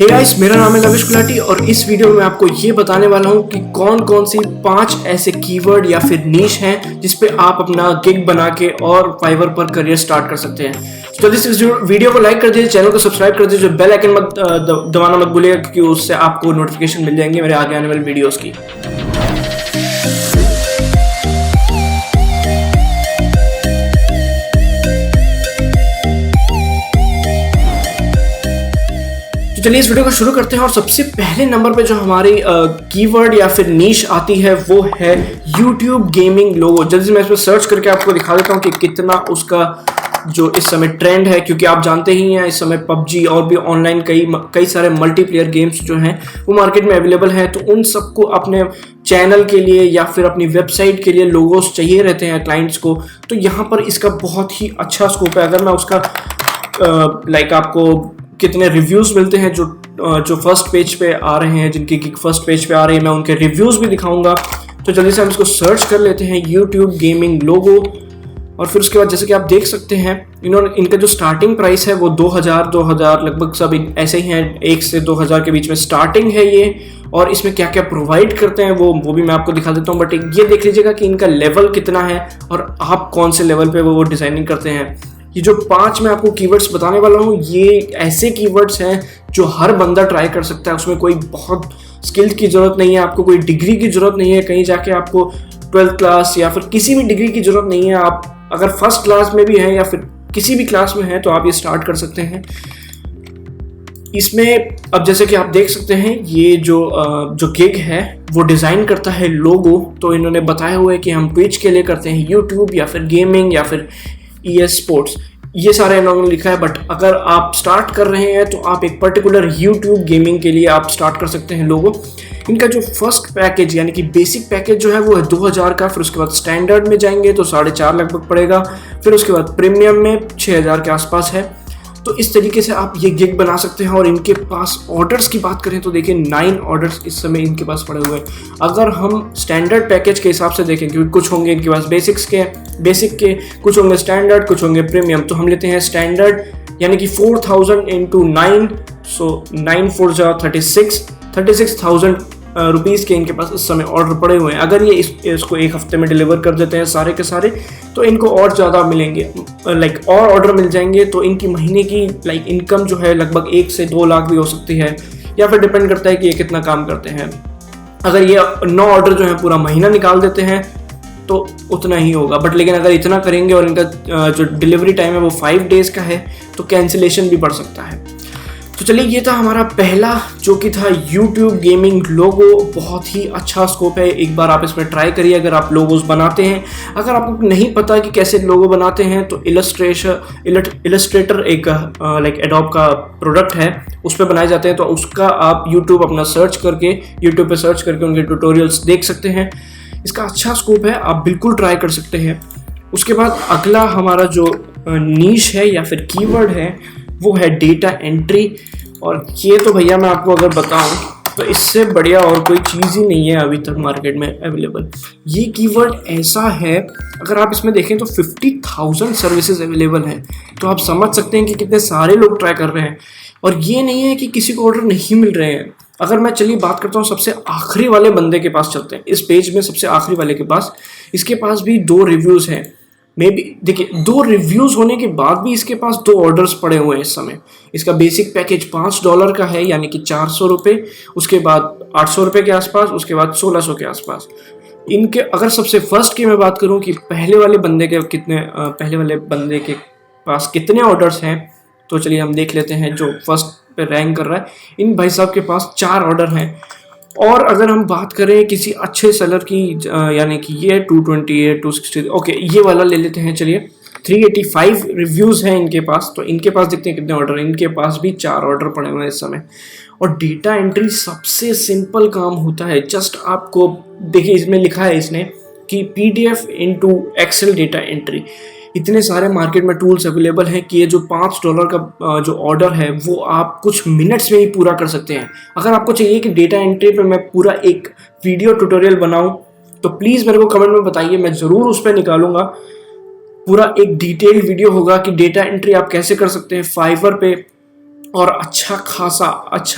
Hey guys, मेरा नाम है लविश गुलाटी और इस वीडियो में आपको ये बताने वाला हूँ कि कौन कौन सी 5 ऐसे कीवर्ड या फिर नीश हैं जिस पे आप अपना गिग बना के और फाइवर पर करियर स्टार्ट कर सकते हैं। तो इस वीडियो को लाइक कर दीजिए, चैनल को सब्सक्राइब कर दीजिए, बेल आइकन मत दबाना मत भूलिएगा क्योंकि उससे आपको नोटिफिकेशन मिल जाएंगे मेरे आगे आने वाले वीडियोस की। चलिए इस वीडियो को शुरू करते हैं और सबसे पहले नंबर पे जो हमारी कीवर्ड या फिर नीश आती है वो है YouTube गेमिंग लोगो। जल्दी से मैं इसमें सर्च करके आपको दिखा देता हूँ कि कितना उसका जो इस समय ट्रेंड है, क्योंकि आप जानते ही हैं इस समय PUBG और भी ऑनलाइन कई सारे मल्टीप्लेयर गेम्स जो हैं वो मार्केट में अवेलेबल हैं। तो उन सबको अपने चैनल के लिए या फिर अपनी वेबसाइट के लिए लोगोस चाहिए रहते हैं क्लाइंट्स को। तो यहाँ पर इसका बहुत ही अच्छा स्कोप है। अगर मैं उसका आपको कितने रिव्यूज मिलते हैं जो फर्स्ट पेज पे आ रहे हैं, जिनकी फर्स्ट पेज पे आ रही है, मैं उनके रिव्यूज भी दिखाऊंगा। तो जल्दी से हम इसको सर्च कर लेते हैं YouTube गेमिंग लोगो। और फिर उसके बाद जैसे कि आप देख सकते हैं इनका जो स्टार्टिंग प्राइस है वो 2000 लगभग सब ऐसे ही हैं, 1 से 2000 के बीच में स्टार्टिंग है ये। और इसमें क्या क्या प्रोवाइड करते हैं वो भी मैं आपको दिखा देता हूँ। बट ये देख लीजिएगा कि इनका लेवल कितना है और आप कौन से लेवल पे वो डिजाइनिंग करते हैं। ये जो 5 मैं आपको कीवर्ड्स बताने वाला हूँ ये ऐसे कीवर्ड्स हैं जो हर बंदा ट्राई कर सकता है। उसमें कोई बहुत स्किल्ड की ज़रूरत नहीं है, आपको कोई डिग्री की ज़रूरत नहीं है, कहीं जाके आपको 12th क्लास या फिर किसी भी डिग्री की ज़रूरत नहीं है। आप अगर फर्स्ट क्लास में भी हैं या फिर किसी भी क्लास में हैं तो आप ये स्टार्ट कर सकते हैं। इसमें अब जैसे कि आप देख सकते हैं ये जो गिग है वो डिज़ाइन करता है लोगो। तो इन्होंने बताया हुआ है कि हम ट्विच के लिए करते हैं, यूट्यूब या फिर गेमिंग या फिर ES स्पोर्ट्स, ये सारे इन्होंने लिखा है। बट अगर आप स्टार्ट कर रहे हैं तो आप एक पर्टिकुलर YouTube गेमिंग के लिए आप स्टार्ट कर सकते हैं लोगो। इनका जो फर्स्ट पैकेज यानी कि बेसिक पैकेज जो है वो है 2000 का। फिर उसके बाद स्टैंडर्ड में जाएंगे तो 4.5 लगभग पड़ेगा। फिर उसके बाद प्रीमियम में 6000 के आसपास है। तो इस तरीके से आप ये गिग बना सकते हैं। और इनके पास ऑर्डर्स की बात करें तो देखिए 9 ऑर्डर्स इस समय इनके पास पड़े हुए हैं। अगर हम स्टैंडर्ड पैकेज के हिसाब से देखें, क्योंकि कुछ होंगे इनके पास बेसिक के, कुछ होंगे स्टैंडर्ड, कुछ होंगे प्रीमियम, तो हम लेते हैं स्टैंडर्ड यानी कि 4000 इंटू 9, सो 9 4 जा 36,000 रुपीज़ के इनके पास इस समय ऑर्डर पड़े हुए हैं। अगर ये इसको एक हफ्ते में डिलीवर कर देते हैं सारे के सारे तो इनको और ज़्यादा मिलेंगे, और ऑर्डर मिल जाएंगे। तो इनकी महीने की इनकम जो है लगभग 1 से 2 लाख भी हो सकती है, या फिर डिपेंड करता है कि ये कितना काम करते हैं। अगर ये 9 ऑर्डर जो है पूरा महीना निकाल देते हैं तो उतना ही होगा। बट लेकिन अगर इतना करेंगे और इनका जो डिलीवरी टाइम है वो 5 डेज़ का है तो कैंसिलेशन भी बढ़ सकता है। तो चलिए ये था हमारा पहला जो कि था YouTube गेमिंग लोगो। बहुत ही अच्छा स्कोप है, एक बार आप इसमें ट्राई करिए अगर आप लोगोस बनाते हैं। अगर आपको नहीं पता कि कैसे लोगो बनाते हैं तो इलस्ट्रेटर एक एडोब का प्रोडक्ट है, उस पर बनाए जाते हैं। तो उसका आप यूट्यूब पे सर्च करके उनके ट्यूटोरियल्स देख सकते हैं। इसका अच्छा स्कोप है, आप बिल्कुल ट्राई कर सकते हैं। उसके बाद अगला हमारा जो नीश है या फिर कीवर्ड है वो है डेटा एंट्री। और ये तो भैया मैं आपको अगर बताऊं तो इससे बढ़िया और कोई चीज़ ही नहीं है अभी तक मार्केट में अवेलेबल। ये कीवर्ड ऐसा है, अगर आप इसमें देखें तो 50,000 सर्विसेज अवेलेबल हैं। तो आप समझ सकते हैं कि कितने सारे लोग ट्राई कर रहे हैं। और ये नहीं है कि किसी को ऑर्डर नहीं मिल रहे हैं। अगर मैं चलिए बात करता हूँ सबसे आखिरी वाले बंदे के पास चलते हैं, इस पेज में सबसे आखिरी वाले के पास, इसके पास भी 2 रिव्यूज़ हैं। मे बी देखिए 2 रिव्यूज़ होने के बाद भी इसके पास 2 ऑर्डर्स पड़े हुए हैं इस समय। इसका बेसिक पैकेज $5 का है यानी कि 400 रुपये, उसके बाद 800 रुपये के आसपास, उसके बाद 1600 के आसपास। इनके अगर सबसे फर्स्ट की मैं बात करूं कि पहले वाले बंदे के पास कितने ऑर्डर्स हैं, तो चलिए हम देख लेते हैं। जो फर्स्ट पे रैंक कर रहा है, इन भाई साहब के पास 4 ऑर्डर हैं। और अगर हम बात करें किसी अच्छे सेलर की, यानी कि ये 228, 260, ओके ये वाला ले लेते हैं। चलिए 385 रिव्यूज़ हैं इनके पास। तो इनके पास देखते हैं कितने ऑर्डर हैं। इनके पास भी 4 ऑर्डर पड़े हुए हैं इस समय। और डेटा एंट्री सबसे सिंपल काम होता है। जस्ट आपको देखिए इसमें लिखा है इसने कि PDF into Excel data entry. इतने सारे मार्केट में टूल्स अवेलेबल हैं कि ये जो $5 का जो ऑर्डर है वो आप कुछ मिनट्स में ही पूरा कर सकते हैं। अगर आपको चाहिए कि डेटा एंट्री पे मैं पूरा एक वीडियो ट्यूटोरियल बनाऊं तो प्लीज़ मेरे को कमेंट में बताइए, मैं ज़रूर उस पर निकालूंगा। पूरा एक डिटेल्ड वीडियो होगा कि डेटा एंट्री आप कैसे कर सकते हैं फाइवर पे और अच्छा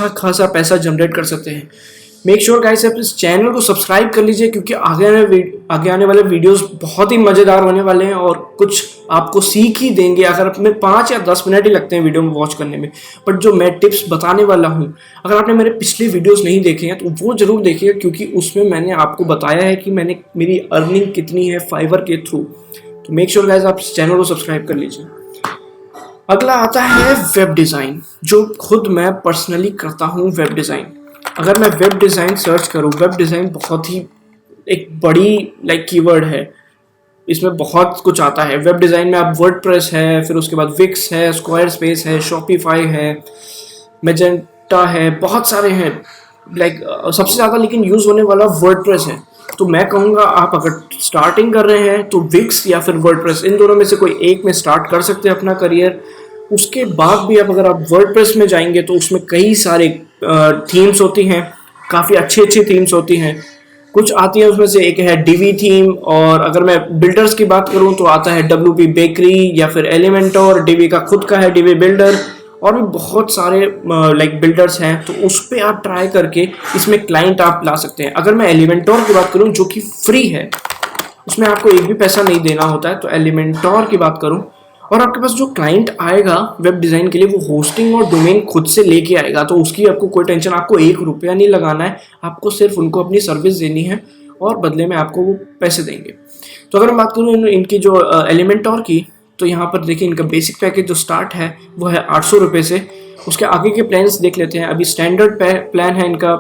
खासा पैसा जनरेट कर सकते हैं। मेक श्योर गाइस आप इस चैनल को सब्सक्राइब कर लीजिए, क्योंकि आगे आने वाले वीडियोस बहुत ही मज़ेदार होने वाले हैं और कुछ आपको सीख ही देंगे। अगर अपने 5 या 10 मिनट ही लगते हैं वीडियो में वॉच करने में, बट जो मैं टिप्स बताने वाला हूँ, अगर आपने मेरे पिछले वीडियोस नहीं देखे हैं तो वो जरूर देखिएगा, क्योंकि उसमें मैंने आपको बताया है कि मेरी अर्निंग कितनी है फाइवर के थ्रू। तो मेक श्योर गाइस आप इस चैनल को सब्सक्राइब कर लीजिए। अगला आता है वेब डिज़ाइन, जो खुद मैं पर्सनली करता हूँ। वेब डिज़ाइन, अगर मैं वेब डिज़ाइन सर्च करूँ, वेब डिज़ाइन बहुत ही एक बड़ी कीवर्ड है, इसमें बहुत कुछ आता है। वेब डिज़ाइन में आप वर्डप्रेस है, फिर उसके बाद विक्स है, स्क्वायर स्पेस है, शॉपिफाई है, मैजेंटा है, बहुत सारे हैं। सबसे ज़्यादा लेकिन यूज़ होने वाला वर्डप्रेस है। तो मैं कहूँगा आप अगर स्टार्टिंग कर रहे हैं तो विक्स या फिर वर्डप्रेस, इन दोनों में से कोई एक में स्टार्ट कर सकते हैं अपना करियर। उसके बाद भी अगर आप वर्डप्रेस में जाएंगे तो उसमें कई सारे थीम्स होती हैं, काफ़ी अच्छी थीम्स होती हैं। कुछ आती है उसमें से एक है डीवी थीम, और अगर मैं बिल्डर्स की बात करूं तो आता है WP बेकरी या फिर एलिमेंटोर। डीवी का खुद का है डीवी बिल्डर, और भी बहुत सारे बिल्डर्स हैं। तो उस पर आप ट्राई करके इसमें क्लाइंट आप ला सकते हैं। अगर मैं एलिमेंटोर की बात करूं जो कि फ्री है, उसमें आपको एक भी पैसा नहीं देना होता है, तो एलिमेंटोर की बात करूं, और आपके पास जो क्लाइंट आएगा वेब डिज़ाइन के लिए वो होस्टिंग और डोमेन खुद से लेके आएगा। तो उसकी आपको कोई टेंशन, आपको 1 रुपया नहीं लगाना है, आपको सिर्फ उनको अपनी सर्विस देनी है और बदले में आपको वो पैसे देंगे। तो अगर मैं बात करूँ इनकी जो एलिमेंटोर की, तो यहाँ पर देखिए इनका बेसिक पैकेज जो स्टार्ट है वो है 800 रुपये से। उसके आगे के प्लान्स देख लेते हैं। अभी स्टैंडर्ड प्लान है इनका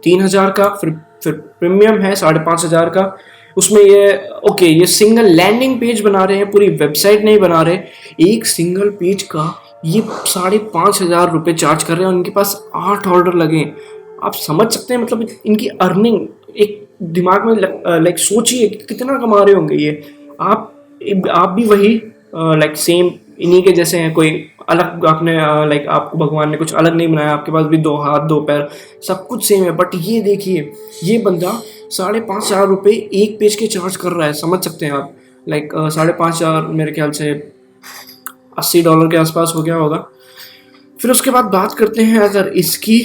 3000 का, फिर प्रीमियम है 5500 का। उसमें ये सिंगल लैंडिंग पेज बना रहे हैं, पूरी वेबसाइट नहीं बना रहे। एक सिंगल पेज का ये 5500 रुपये चार्ज कर रहे हैं और इनके पास 8 ऑर्डर लगे। आप समझ सकते हैं मतलब इनकी अर्निंग, एक दिमाग में सोचिए कितना कमा रहे होंगे ये। आप भी वही सेम इन्हीं के जैसे हैं, कोई अलग आपने आपको भगवान ने कुछ अलग नहीं बनाया, आपके पास भी 2 हाथ 2 पैर, सब कुछ सेम है। बट ये देखिए, ये बंदा 5500 रुपये एक पेज के चार्ज कर रहा है। समझ सकते हैं आप, 5500 मेरे ख्याल से $80 के आसपास हो गया होगा। फिर उसके बाद बात करते हैं अगर इसकी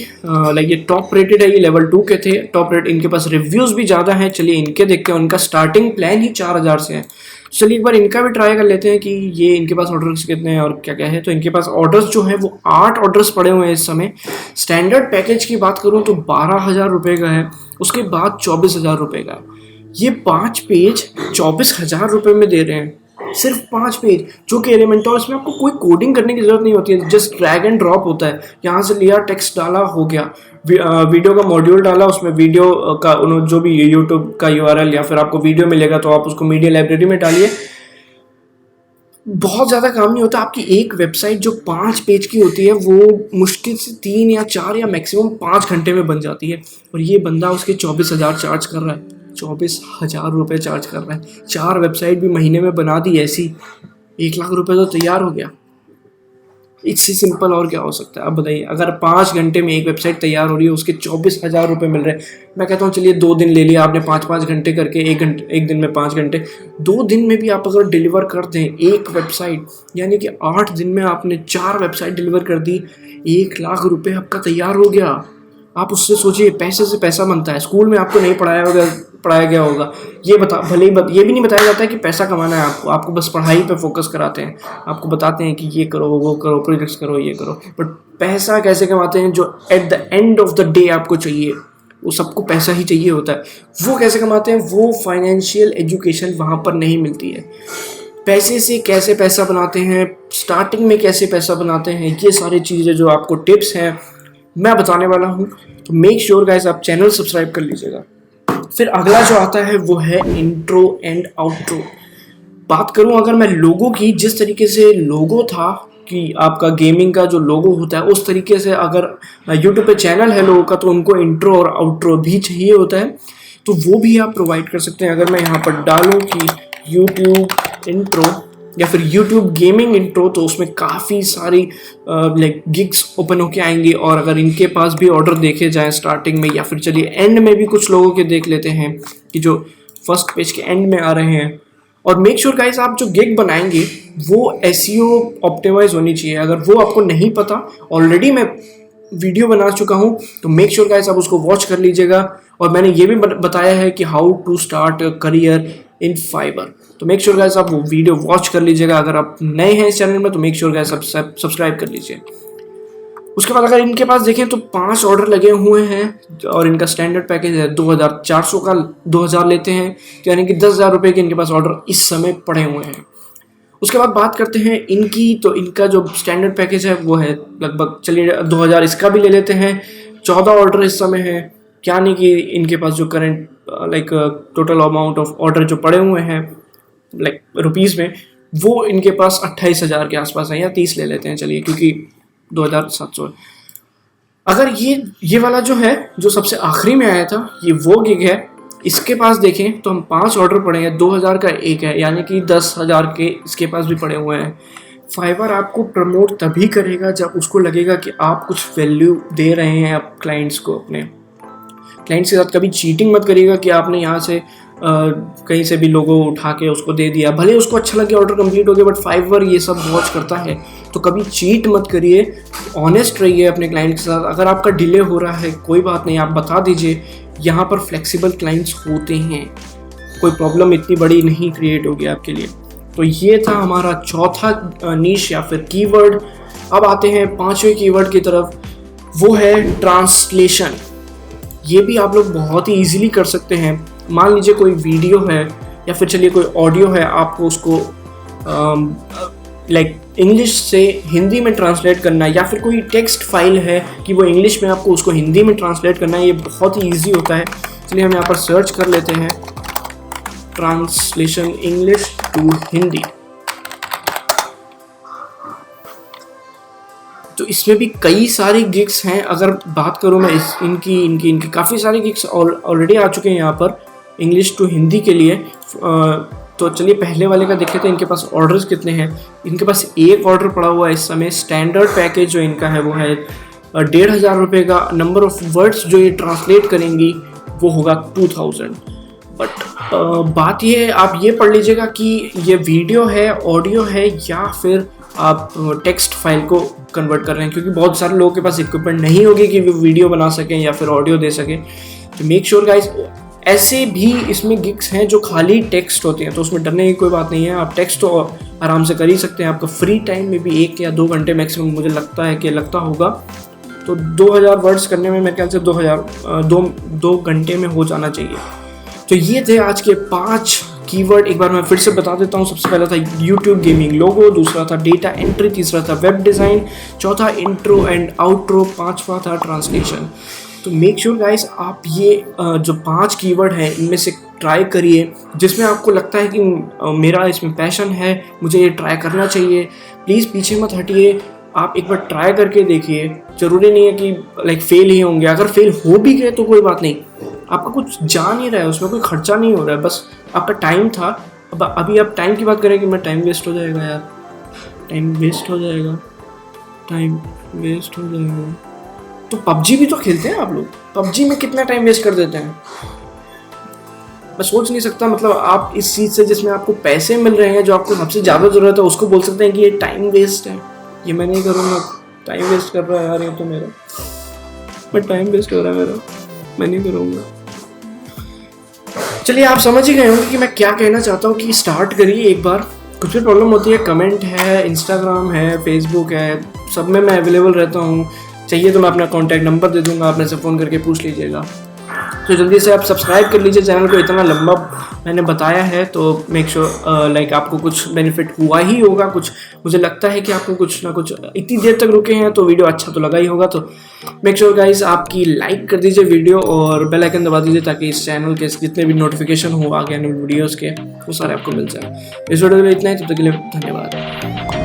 ये टॉप रेटेड है, ये लेवल 2 के थे टॉप रेट। इनके पास रिव्यूज़ भी ज़्यादा हैं, चलिए इनके देखते हैं। उनका स्टार्टिंग प्लान ही 4000 से है। चलिए एक बार इनका भी ट्राई कर लेते हैं कि ये इनके पास ऑर्डर्स कितने हैं और क्या क्या है। तो इनके पास ऑर्डर्स जो है वो 8 ऑर्डर्स पड़े हुए हैं इस समय। स्टैंडर्ड पैकेज की बात करूँ तो 12000 रुपये का है, उसके बाद 24000 रुपये का है। ये 5 पेज 24000 रुपये में दे रहे हैं, सिर्फ 5 पेज, जो कि एलिमेंटोर में आपको कोई कोडिंग करने की जरूरत नहीं होती है। जस्ट ड्रैग एंड ड्रॉप होता है, यहाँ से लिया, टेक्स्ट डाला, हो गया। वीडियो का मॉड्यूल डाला, उसमें वीडियो का जो भी यूट्यूब का URL या फिर आपको वीडियो मिलेगा तो आप उसको मीडिया लाइब्रेरी में डालिए। बहुत ज़्यादा काम नहीं होता। आपकी एक वेबसाइट जो 5 पेज की होती है वो मुश्किल से 3 या 4 या मैक्सिमम 5 घंटे में बन जाती है, और ये बंदा उसके 24000 चार्ज कर रहा है। 24000 रुपये चार्ज कर रहा है। 4 वेबसाइट भी महीने में बना दी ऐसी, 1 लाख रुपए तो तैयार हो गया। इससे सिंपल और क्या हो सकता है? अब बताइए, अगर 5 घंटे में एक वेबसाइट तैयार हो रही है, उसके 24000 रुपये मिल रहे हैं। मैं कहता हूँ चलिए 2 दिन ले लिया आपने, 5-5 घंटे करके, एक दिन में 5 घंटे, 2 दिन में भी आप अगर डिलीवर कर दें एक वेबसाइट, यानी कि 8 दिन में आपने 4 वेबसाइट डिलीवर कर दी, 1 लाख रुपये आपका तैयार हो गया। आप उससे सोचिए, पैसे से पैसा बनता है। स्कूल में आपको नहीं पढ़ाया गया होगा, ये भी नहीं बताया जाता है कि पैसा कमाना है आपको बस पढ़ाई पे फोकस कराते हैं। आपको बताते हैं कि ये करो, वो करो, प्रोजेक्ट्स करो, ये करो। बट पैसा कैसे कमाते हैं, जो at the end of the day आपको चाहिए, वो सबको पैसा ही चाहिए होता है, वो कैसे कमाते हैं? वो फाइनेंशियल एजुकेशन वहाँ पर नहीं मिलती है। पैसे से कैसे पैसा बनाते हैं, स्टार्टिंग में कैसे पैसा बनाते हैं, ये सारी चीज़ें जो आपको टिप्स हैं मैं बताने वाला हूँ। तो मेक श्योर गाइस आप चैनल सब्सक्राइब कर लीजिएगा। फिर अगला जो आता है वो है इंट्रो एंड आउट्रो। बात करूं अगर मैं लोगों की, जिस तरीके से लोगो था कि आपका गेमिंग का जो लोगो होता है, उस तरीके से अगर यूट्यूब पे चैनल है लोगों का तो उनको इंट्रो और आउट्रो भी चाहिए होता है, तो वो भी आप प्रोवाइड कर सकते हैं। अगर मैं यहाँ पर डालूँ कि यूट्यूब इंट्रो या फिर यूट्यूब गेमिंग इंट्रो, तो उसमें काफ़ी सारी गिग्स ओपन होके आएंगी। और अगर इनके पास भी ऑर्डर देखे जाएं स्टार्टिंग में या फिर चलिए एंड में भी कुछ लोगों के देख लेते हैं कि जो फर्स्ट पेज के एंड में आ रहे हैं, और मेक श्योर गाइस आप जो गिग बनाएंगे वो एसईओ ऑप्टिमाइज होनी चाहिए। अगर वो आपको नहीं पता, ऑलरेडी मैं वीडियो बना चुका हूँ, तो मेक श्योर गाइस आप उसको वॉच कर लीजिएगा। और मैंने ये भी बताया है कि how to start career in Fiverr, तो मेक श्योर गाइस आप वो वीडियो वॉच कर लीजिएगा। अगर आप नए हैं इस चैनल में तो मेक श्योर गाइस सब्सक्राइब कर लीजिए। उसके बाद अगर इनके पास देखें तो 5 ऑर्डर लगे हुए हैं और इनका स्टैंडर्ड पैकेज है 2400 का, 2000 लेते हैं, यानी कि 10,000 रुपये के इनके पास ऑर्डर इस समय पड़े हुए हैं। उसके बाद बात करते हैं इनकी, तो इनका जो स्टैंडर्ड पैकेज है वो है लगभग, चलिए 2000 इसका भी ले लेते हैं। 14 ऑर्डर इस समय है, क्या नहीं कि इनके पास जो current total amount of order जो पड़े हुए हैं रुपीज़ में, वो इनके पास 28,000 के आसपास है, या 30 ले लेते हैं चलिए, क्योंकि 2700 है। अगर ये वाला जो है, जो सबसे आखिरी में आया था, ये वो गिग है। इसके पास देखें तो हम 5 ऑर्डर पड़े हैं, 2000 का एक है, यानी कि 10,000 के इसके पास भी पड़े हुए हैं। फाइवर आपको प्रमोट तभी करेगा जब उसको लगेगा कि आप कुछ वैल्यू दे रहे हैं आप क्लाइंट्स को। अपने क्लाइंट्स के साथ कभी चीटिंग मत करिएगा कि आपने यहाँ से कहीं से भी लोगो उठा के उसको दे दिया, भले उसको अच्छा लगे, ऑर्डर कंप्लीट हो गया, बट फाइवर ये सब वॉच करता है, तो कभी चीट मत करिए, ऑनेस्ट रहिए अपने क्लाइंट के साथ। अगर आपका डिले हो रहा है कोई बात नहीं, आप बता दीजिए, यहाँ पर फ्लेक्सिबल क्लाइंट्स होते हैं, कोई प्रॉब्लम इतनी बड़ी नहीं क्रिएट होगी आपके लिए। तो ये था हमारा चौथा नीश या फिर कीवर्ड। अब आते हैं 5वें कीवर्ड की तरफ, वो है ट्रांसलेशन। ये भी आप लोग बहुत ही ईजिली कर सकते हैं। मान लीजिए कोई वीडियो है या फिर चलिए कोई ऑडियो है, आपको उसको इंग्लिश से हिंदी में ट्रांसलेट करना है, या फिर कोई टेक्स्ट फाइल है कि वो इंग्लिश में आपको उसको हिंदी में ट्रांसलेट करना है। ये बहुत ही ईजी होता है। चलिए हम यहाँ पर सर्च कर लेते हैं, ट्रांसलेशन इंग्लिश टू हिंदी। तो इसमें भी कई सारे गिग्स हैं। अगर बात करूँ मैं इनकी काफ़ी सारे गिग्स ऑलरेडी आ चुके हैं यहाँ पर इंग्लिश टू हिंदी के लिए। तो चलिए पहले वाले का देखे तो इनके पास ऑर्डर्स कितने हैं। इनके पास एक ऑर्डर पड़ा हुआ है इस समय। स्टैंडर्ड पैकेज जो इनका है वो है 1,500 रुपये का। नंबर ऑफ वर्ड्स जो ये ट्रांसलेट करेंगी वो होगा 2000। बट बात ये है, आप ये पढ़ लीजिएगा कि ये वीडियो है, ऑडियो है, या फिर आप टेक्स्ट फाइल को कन्वर्ट कर रहे हैं, क्योंकि बहुत सारे लोगों के पास इक्विपमेंट नहीं होगी कि वो वीडियो बना सकें या फिर ऑडियो दे सकें। तो मेक श्योर गाइस, ऐसे भी इसमें गिग्स हैं जो खाली टेक्स्ट होते हैं, तो उसमें डरने की कोई बात नहीं है। आप टेक्स्ट तो आराम से कर ही सकते हैं। आपका फ्री टाइम में भी 1 या 2 घंटे मैक्सिमम मुझे लगता होगा। तो 2000 वर्ड्स करने में मेरे ख्याल से 2 घंटे में हो जाना चाहिए। तो ये थे आज के 5 कीवर्ड। एक बार मैं फिर से बता देता हूँ। सबसे पहला था यूट्यूब गेमिंग लोगो, दूसरा था डेटा एंट्री, तीसरा था वेब डिज़ाइन, चौथा इंट्रो एंड आउट्रो, 5वां था ट्रांसलेशन। तो मेक श्योर गाइस आप ये जो 5 कीवर्ड हैं इनमें से ट्राई करिए, जिसमें आपको लगता है कि मेरा इसमें पैशन है, मुझे ये ट्राई करना चाहिए। प्लीज़ पीछे मत हटिए, आप एक बार ट्राई करके देखिए। ज़रूरी नहीं है कि फेल ही होंगे। अगर फेल हो भी गए तो कोई बात नहीं, आपका कुछ जा नहीं रहा है, उसमें कोई खर्चा नहीं हो रहा है, बस आपका टाइम था। अब अभी आप टाइम की बात करें कि मैं टाइम वेस्ट हो जाएगा यार, टाइम वेस्ट हो जाएगा। तो पबजी भी तो खेलते हैं आप लोग, पबजी में कितना टाइम वेस्ट कर देते हैं, मैं सोच नहीं सकता। मतलब आप इस चीज़ से जिसमें आपको पैसे मिल रहे हैं, जो आपको सबसे ज़्यादा ज़रूरत है, उसको बोल सकते हैं कि ये टाइम वेस्ट है। ये मैं नहीं करूँगा, टाइम वेस्ट कर रहा है यार ये तो मेरा, बट टाइम वेस्ट हो रहा है मेरा, मैं नहीं करूँगा। चलिए आप समझ ही गए होंगे कि मैं क्या कहना चाहता हूँ कि स्टार्ट करिए एक बार। कुछ भी प्रॉब्लम होती है, कमेंट है, इंस्टाग्राम है, फेसबुक है, सब में मैं अवेलेबल रहता हूँ। चाहिए तो मैं अपना कॉन्टैक्ट नंबर दे दूँगा, आप मेरे से फ़ोन करके पूछ लीजिएगा। तो जल्दी से आप सब्सक्राइब कर लीजिए चैनल को। इतना लंबा मैंने बताया है तो मेक श्योर आपको कुछ बेनिफिट हुआ ही होगा। कुछ मुझे लगता है कि आपको कुछ ना कुछ, इतनी देर तक रुके हैं तो वीडियो अच्छा तो लगा ही होगा। तो मेक श्योर गाइस आपकी लाइक कर दीजिए वीडियो और बेल आइकन दबा दीजिए, ताकि इस चैनल के जितने भी नोटिफिकेशन हो आगे आने वीडियोज़ के वो सारे आपको मिल जाए। इस वीडियो के लिए इतना ही, तब तक के लिए धन्यवाद।